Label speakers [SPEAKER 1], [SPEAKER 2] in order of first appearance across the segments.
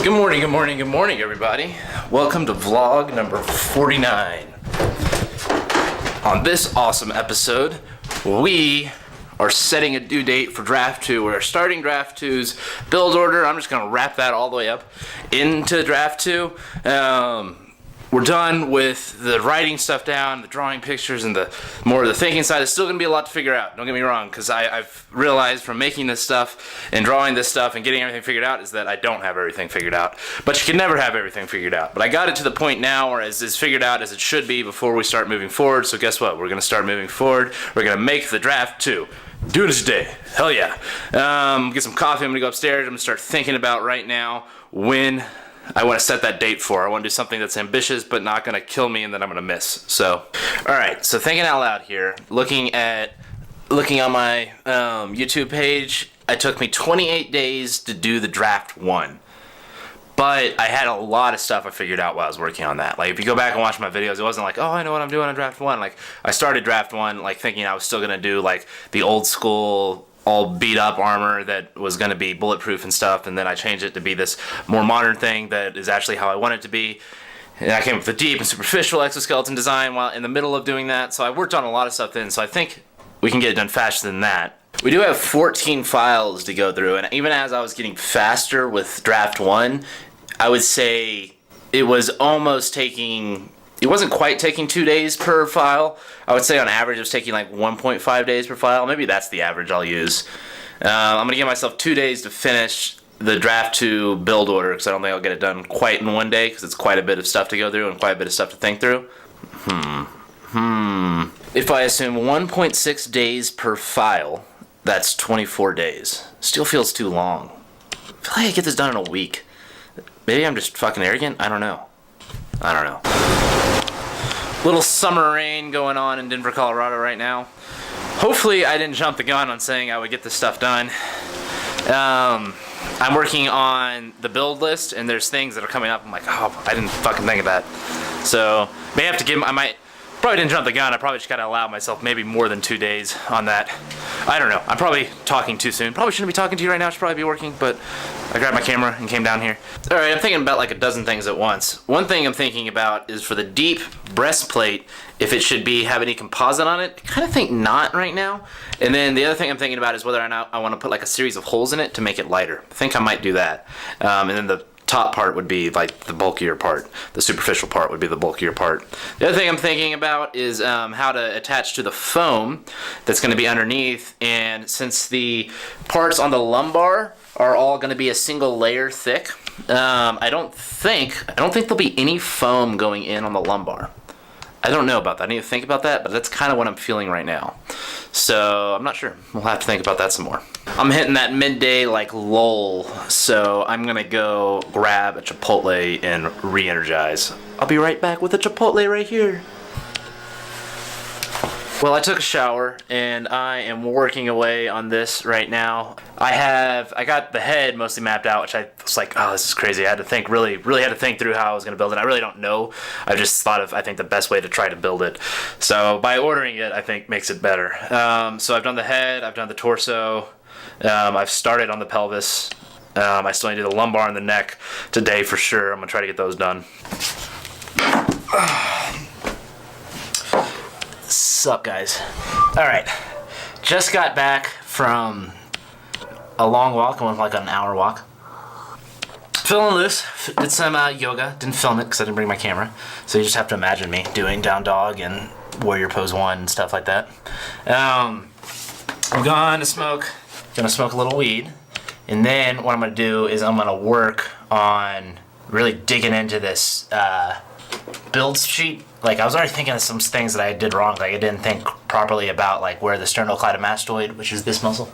[SPEAKER 1] Good morning, good morning, good morning, everybody. Welcome to vlog number 49. On this awesome episode, we are setting a due date for Draft 2. We're starting Draft 2's build order. I'm just going to wrap that all the way up into Draft 2. We're done with the writing stuff down, the drawing pictures, and the more of the thinking side. There's still going to be a lot to figure out, don't get me wrong, because I've realized from making this stuff and drawing this stuff and getting everything figured out is that I don't have everything figured out. But you can never have everything figured out. But I got it to the point now where it's as figured out as it should be before we start moving forward. So guess what? We're going to start moving forward. We're going to make the Draft 2. Do it today. Hell yeah. Get some coffee. I'm going to go upstairs. I'm going to start thinking about right now when I want to set that date for. I want to do something that's ambitious but not going to kill me and that I'm going to miss. So, alright, so thinking out loud here, looking on my YouTube page, it took me 28 days to do the Draft 1. But I had a lot of stuff I figured out while I was working on that. Like, if you go back and watch my videos, it wasn't like, oh, I know what I'm doing on Draft 1. Like, I started Draft 1, like, thinking I was still going to do, like, the old school all beat up armor that was going to be bulletproof and stuff, and then I changed it to be this more modern thing that is actually how I want it to be. And I came up with a deep and superficial exoskeleton design while in the middle of doing that, so I worked on a lot of stuff then, so I think we can get it done faster than that. We do have 14 files to go through, and even as I was getting faster with Draft 1, I would say it was almost taking... It wasn't quite taking 2 days per file. I would say on average it was taking like 1.5 days per file. Maybe that's the average I'll use. I'm going to give myself 2 days to finish the Draft 2 build order because I don't think I'll get it done quite in one day because it's quite a bit of stuff to go through and quite a bit of stuff to think through. If I assume 1.6 days per file, that's 24 days. Still feels too long. I feel like I get this done in a week. Maybe I'm just fucking arrogant? I don't know. Little summer rain going on in Denver, Colorado right now. Hopefully I didn't jump the gun on saying I would get this stuff done. I'm working on the build list and there's things that are coming up. I'm like, oh, I didn't fucking think of that. So may have to give, probably didn't jump the gun. I probably just gotta allow myself maybe more than 2 days on that. I don't know. I'm probably talking too soon. Probably shouldn't be talking to you right now. I should probably be working, but I grabbed my camera and came down here. Alright, I'm thinking about like a dozen things at once. One thing I'm thinking about is for the deep breastplate, if it should have any composite on it. I kind of think not right now. And then the other thing I'm thinking about is whether or not I want to put like a series of holes in it to make it lighter. I think I might do that. And then the top part would be like the bulkier part. The superficial part would be the bulkier part. The other thing I'm thinking about is how to attach to the foam that's going to be underneath. And since the parts on the lumbar are all going to be a single layer thick, I don't think there'll be any foam going in on the lumbar. I don't know about that. I need to think about that, but that's kind of what I'm feeling right now. So I'm not sure. We'll have to think about that some more. I'm hitting that midday like lull, so I'm gonna go grab a Chipotle and re-energize. I'll be right back with a Chipotle right here. Well, I took a shower and I am working away on this right now. I got the head mostly mapped out, which I was like, oh, this is crazy. I had to think, really had to think through how I was going to build it. I really don't know. I just thought of, I think, the best way to try to build it. So by ordering it, I think makes it better. So I've done the head, I've done the torso, I've started on the pelvis. I still need to do the lumbar and the neck today for sure. I'm going to try to get those done. Sup, guys? Alright, just got back from a long walk. I went like an hour walk. Feeling loose, did some yoga, didn't film it because I didn't bring my camera, so you just have to imagine me doing down dog and warrior pose 1 and stuff like that. I'm gonna smoke a little weed, and then what I'm gonna do is I'm gonna work on really digging into this build sheet. Like, I was already thinking of some things that I did wrong. Like, I didn't think properly about like where the sternocleidomastoid, which is this muscle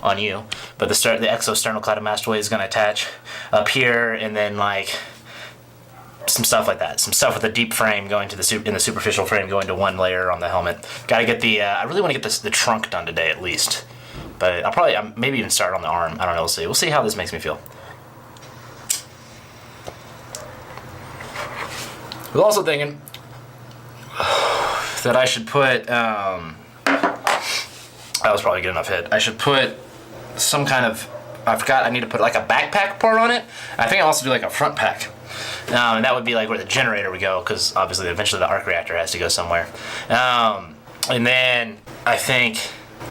[SPEAKER 1] on you, but the exosternocleidomastoid is going to attach up here, and then like some stuff like that. Some stuff with the deep frame going to the superficial frame going to one layer on the helmet. Got to get the I really want to get the trunk done today at least. But I'll probably maybe even start on the arm. I don't know. We'll see. We'll see how this makes me feel. I was also thinking that I should put, that was probably a good enough hit. I should put some kind of I forgot I need to put like a backpack part on it. I think I also do like a front pack. And that would be like where the generator would go, because obviously eventually the arc reactor has to go somewhere. And then I think,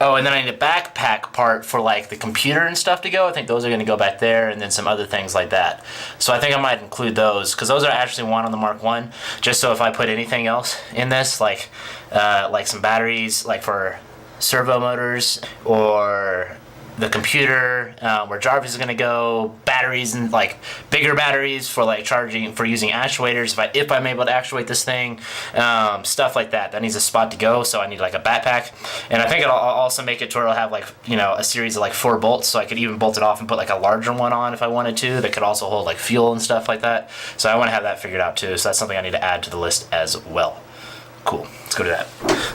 [SPEAKER 1] and then I need a backpack part for like the computer and stuff to go. I think those are going to go back there, and then some other things like that. So I think I might include those, because those are actually one on the Mark 1, just so if I put anything else in this, like some batteries, like for servo motors, or the computer, where Jarvis is going to go, batteries, and like bigger batteries for like charging, for using actuators, if I'm able to actuate this thing, stuff like that. That needs a spot to go, so I need like a backpack. And I think I'll also make it to where I'll have like, you know, a series of like 4 bolts, so I could even bolt it off and put like a larger one on if I wanted to, that could also hold like fuel and stuff like that. So I want to have that figured out too, so that's something I need to add to the list as well. Cool, let's go to that.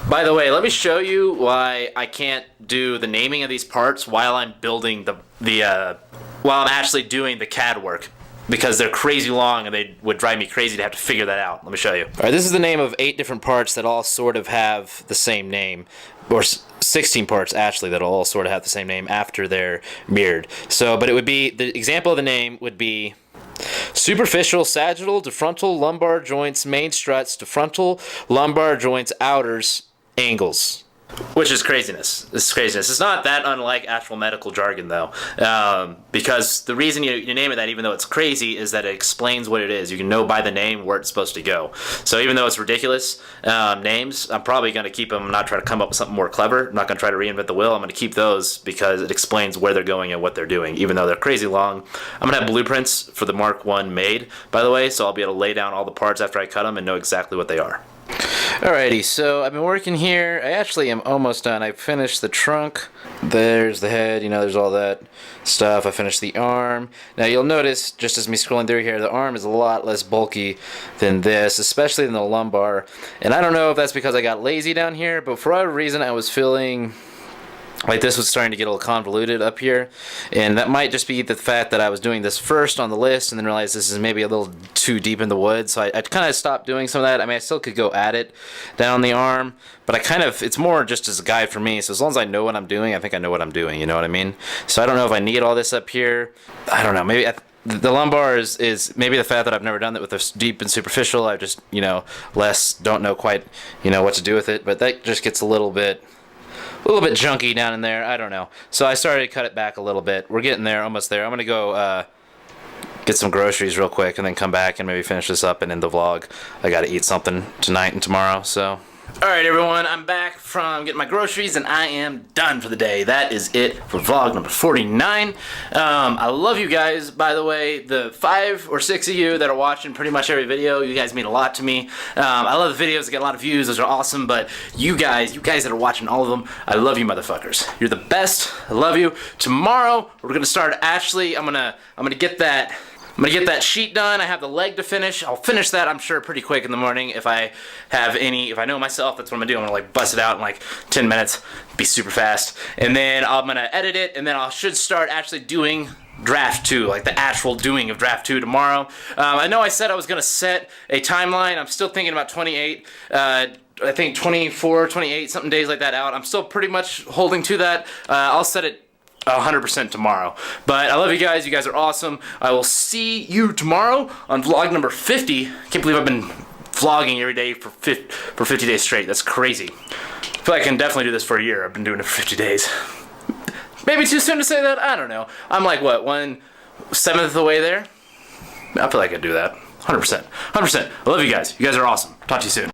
[SPEAKER 1] By the way, let me show you why I can't do the naming of these parts while I'm building while I'm actually doing the CAD work, because they're crazy long and they would drive me crazy to have to figure that out. Let me show you. All right, this is the name of 8 different parts that all sort of have the same name, or 16 parts actually that all sort of have the same name after they're mirrored. So, but it would be, the example of the name would be superficial, sagittal, defrontal, lumbar joints, main struts, defrontal, lumbar joints, outers, angles. Which is craziness. This is craziness. It's not that unlike actual medical jargon, though, because the reason you name it that, even though it's crazy, is that it explains what it is. You can know by the name where it's supposed to go. So even though it's ridiculous names, I'm probably going to keep them. I'm not trying to come up with something more clever. I'm not going to try to reinvent the wheel. I'm going to keep those because it explains where they're going and what they're doing, even though they're crazy long. I'm going to have blueprints for the Mark 1 made, by the way, so I'll be able to lay down all the parts after I cut them and know exactly what they are. Alrighty, so I've been working here. I actually am almost done. I finished the trunk. There's the head, you know, there's all that stuff. I finished the arm. Now you'll notice, just as me scrolling through here, the arm is a lot less bulky than this, especially in the lumbar. And I don't know if that's because I got lazy down here, but for whatever reason I was feeling like this was starting to get a little convoluted up here, and that might just be the fact that I was doing this first on the list and then realized this is maybe a little too deep in the woods, so I kind of stopped doing some of that. I mean, I still could go at it down the arm, but it's more just as a guide for me, so as long as I know what I'm doing, I think I know what I'm doing, you know what I mean? So I don't know if I need all this up here. I don't know, maybe the lumbar is maybe the fact that I've never done that with this deep and superficial. I just, you know, don't know quite, you know, what to do with it, but that just gets a little bit junky down in there. I don't know. So I started to cut it back a little bit. We're getting there, almost there. I'm going to go get some groceries real quick and then come back and maybe finish this up and end the vlog. I got to eat something tonight and tomorrow, so. Alright everyone, I'm back from getting my groceries and I am done for the day. That is it for vlog number 49. I love you guys, by the way. The 5 or 6 of you that are watching pretty much every video, you guys mean a lot to me. I love the videos that get a lot of views, those are awesome, but you guys that are watching all of them, I love you motherfuckers. You're the best, I love you. Tomorrow, we're gonna start, actually, I'm gonna get that sheet done. I have the leg to finish. I'll finish that, I'm sure, pretty quick in the morning. If I know myself, that's what I'm gonna do. I'm gonna like bust it out in like 10 minutes, be super fast. And then I'm gonna edit it, and then I should start actually doing draft 2, like the actual doing of draft 2 tomorrow. I know I said I was gonna set a timeline. I'm still thinking about 28, I think 24, 28, something days like that out. I'm still pretty much holding to that. I'll set it 100% tomorrow. But I love you guys. You guys are awesome. I will see you tomorrow on vlog number 50. Can't believe I've been vlogging every day for 50 days straight. That's crazy. I feel like I can definitely do this for a year. I've been doing it for 50 days. Maybe too soon to say that? I don't know. I'm like, what, 1/7 of the way there? I feel like I can do that. 100%. 100%. I love you guys. You guys are awesome. Talk to you soon.